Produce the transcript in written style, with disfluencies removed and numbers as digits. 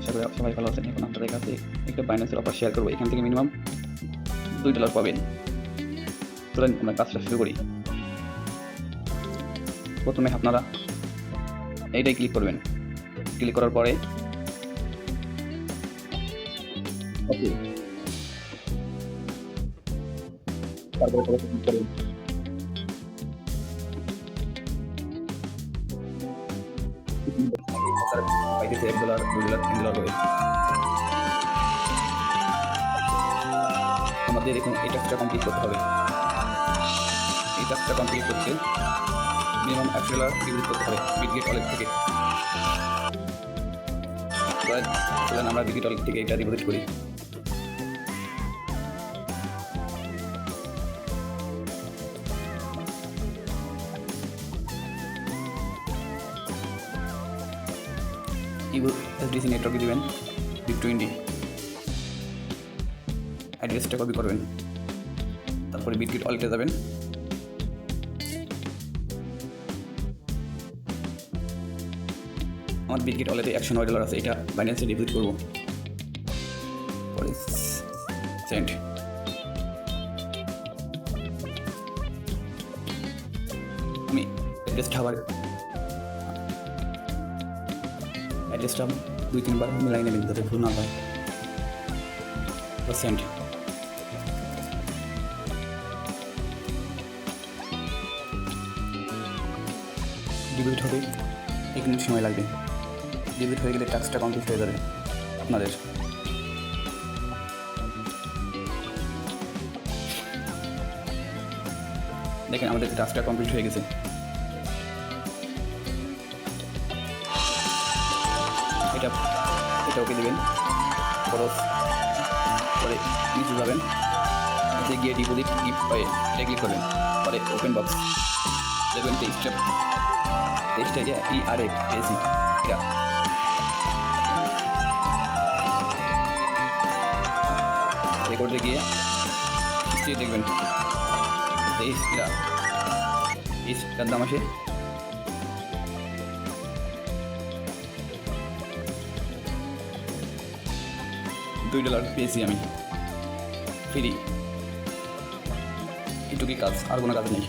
আশা করি সবাই ভালো আছেন। এখন আপনাদের কাছে একটা বাইন্যান্সের অফার শেয়ার করবো। এখান থেকে মিনিমাম $2 পাবেন। চলেন আমরা কাজটা শুরু করি। প্রথমে আপনারা এইটাই ক্লিক করবেন। ক্লিক করার পরে ওকে, তারপরে ক্লিক করবেন। পাইতেছে $1, $2, $3 করে। আমাদের এখন এই টাস্কটা কমপ্লিট করতে হবে। এই টাস্কটা কমপ্লিট করতে মিনিমাম $1 ডিপোজিট করতে হবে বিটগেট ওয়ালেট থেকে। চলেন আমরা বিটগেট ওয়ালেট থেকে এটা ডিপোজিট করি। এসডিসি নেটওয়ার্কে দেবেন বিট20, অ্যাড্রেসটা কপি করবেন, তারপরে বিটগেট ওয়ালেটে যাবেন। আমার বিটগেট ওয়ালেটে $109 আছে, এটা বাইন্যান্সে ডিপোজিট করবো। পরে সেন্ড। আমি অ্যাড্রেসটা 2-3 বার মিলাই নেবেন যাতে ভুল না হয়। সেন্ড। ডিপোজিট হবে, 1 মিনিট সময় লাগবে। ডিপোজিট হয়ে গেলে টাস্কটা কমপ্লিট হয়ে যাবে আপনাদের। দেখেন আমাদের টাস্কটা কমপ্লিট হয়ে গেছে। এটা ওকে দেবেন। খরচ পরে নিচে যাবেন, নিচে গিয়ে ডিপোজিট গিফট পায়ে এটা ক্লিক করবেন। পরে ওপেন বক্স দেখবেন 23টা ERA পেয়েছি। এটা রেকর্ডে গিয়ে হিস্ট্রি দেখবেন 23টার দাম আসে $2 পেয়েছি আমি ফ্রি। এটুকুই কাজ, আর কোনো কাজ নেই।